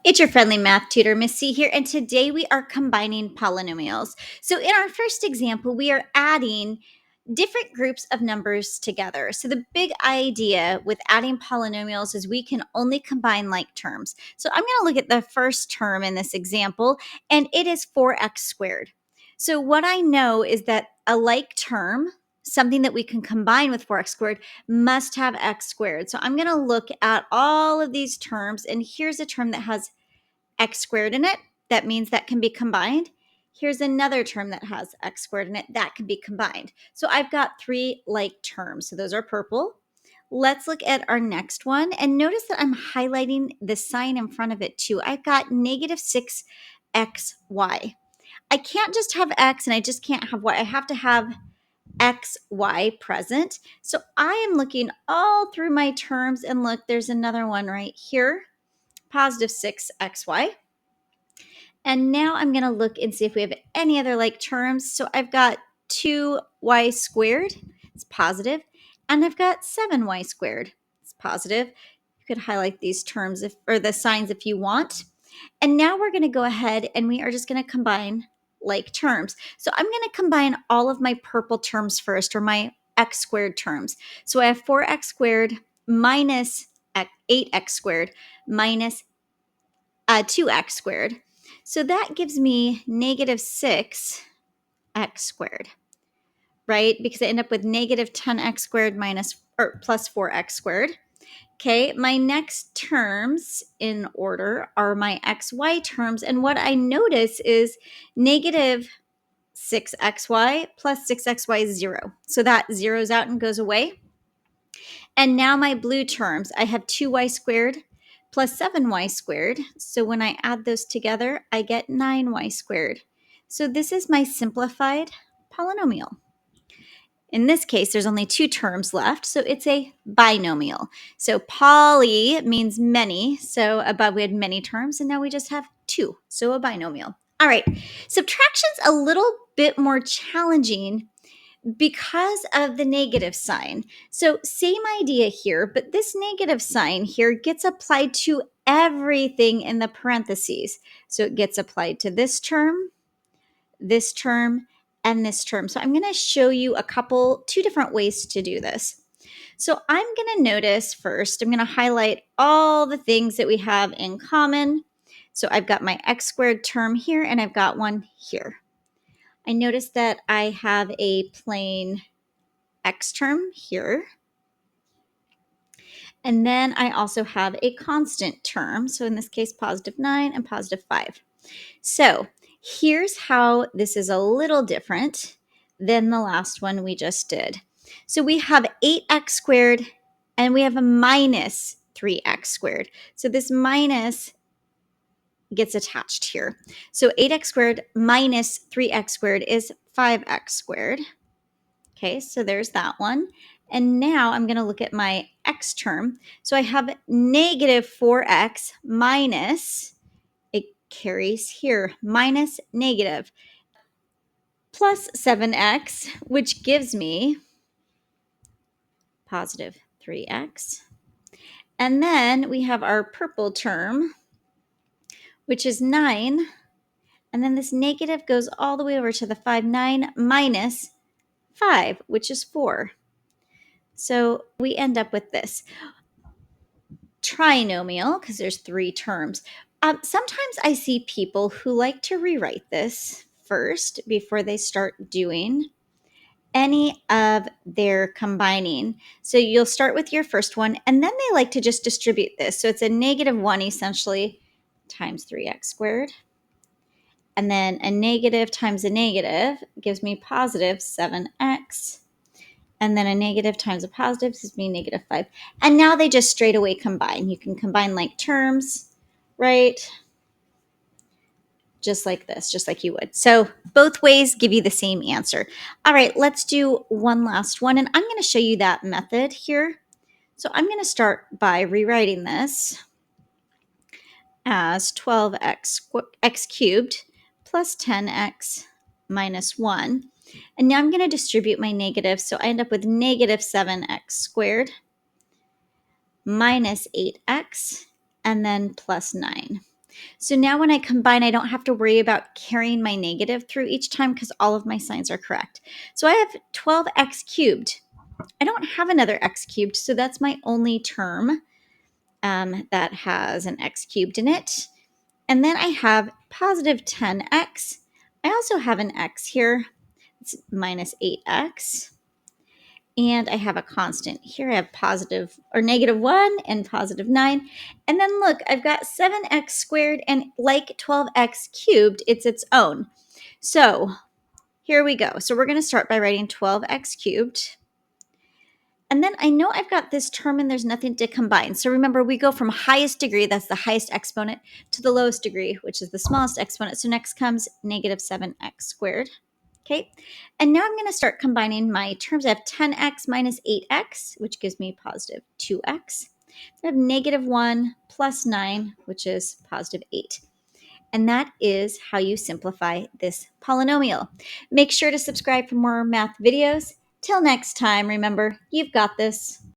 It's your friendly math tutor, Miss C here, and today we are combining polynomials. So in our first example, we are adding different groups of numbers together. So the big idea with adding polynomials is we can only combine like terms. So I'm going to look at the first term in this example, and it is 4x squared. So what I know is that a like term, something that we can combine with 4x squared, must have x squared. So I'm going to look at all of these terms, and here's a term that has x squared in it. That means that can be combined. Here's another term that has x squared in it. That can be combined. So I've got three like terms. So those are purple. Let's look at our next one. And notice that I'm highlighting the sign in front of it too. I've got negative 6xy. I can't just have x and I just can't have y. I have to have xy present. So I am looking all through my terms, and look, there's another one right here, positive 6xy. And now I'm going to look and see if we have any other like terms. So I've got 2y squared, it's positive, and I've got 7y squared, it's positive. You could highlight these terms or the signs if you want. And now we're going to go ahead and we are just going to combine like terms. So I'm going to combine all of my purple terms first, or my x squared terms. So I have 4x squared minus 8x squared minus 2x squared. So that gives me negative 6x squared, right? Because I end up with negative 10x squared plus 4x squared. Okay, my next terms in order are my xy terms. And what I notice is negative 6xy plus 6xy is 0. So that zeroes out and goes away. And now my blue terms, I have 2y squared plus 7y squared. So when I add those together, I get 9y squared. So this is my simplified polynomial. In this case, there's only two terms left, so it's a binomial. So poly means many. So above we had many terms, and now we just have two, so a binomial. All right, subtraction's a little bit more challenging because of the negative sign. So same idea here, but this negative sign here gets applied to everything in the parentheses. So it gets applied to this term, and this term. So I'm going to show you two different ways to do this. So I'm going to notice first, I'm going to highlight all the things that we have in common. So I've got my x squared term here, and I've got one here. I notice that I have a plain x term here. And then I also have a constant term. So in this case, positive 9 and positive 5. So here's how this is a little different than the last one we just did. So we have 8x squared and we have a minus 3x squared. So this minus gets attached here. So 8x squared minus 3x squared is 5x squared. Okay, so there's that one. And now I'm going to look at my x term. So I have negative 4x minus, it carries here, minus negative, plus 7x, which gives me positive 3x. And then we have our purple term, which is 9. And then this negative goes all the way over to the 5, 9 minus 5, which is 4. So we end up with this trinomial, because there's three terms. Sometimes I see people who like to rewrite this first before they start doing any of their combining. So you'll start with your first one, and then they like to just distribute this. So it's a negative 1 essentially times 3x squared. And then a negative times a negative gives me positive 7x. And then a negative times a positive gives me negative 5. And now they just straight away combine. You can combine like terms, right? Just like this, just like you would. So both ways give you the same answer. All right, let's do one last one. And I'm going to show you that method here. So I'm going to start by rewriting this as 12x cubed plus 10x minus 1. And now I'm going to distribute my negatives. So I end up with negative 7x squared minus 8x and then plus 9. So now when I combine, I don't have to worry about carrying my negative through each time because all of my signs are correct. So I have 12x cubed. I don't have another x cubed, so that's my only term that has an x cubed in it. And then I have positive 10x. I also have an x here. It's minus 8x. And I have a constant. Here I have positive or negative 1 and positive 9. And then look, I've got 7x squared, and like 12x cubed, it's its own. So here we go. So we're going to start by writing 12x cubed. And then I know I've got this term and there's nothing to combine. So remember, we go from highest degree, that's the highest exponent, to the lowest degree, which is the smallest exponent. So next comes negative 7x squared. Okay, and now I'm going to start combining my terms. I have 10x minus 8x, which gives me positive 2x. I have negative 1 plus 9, which is positive 8. And that is how you simplify this polynomial. Make sure to subscribe for more math videos. Till next time, remember, you've got this.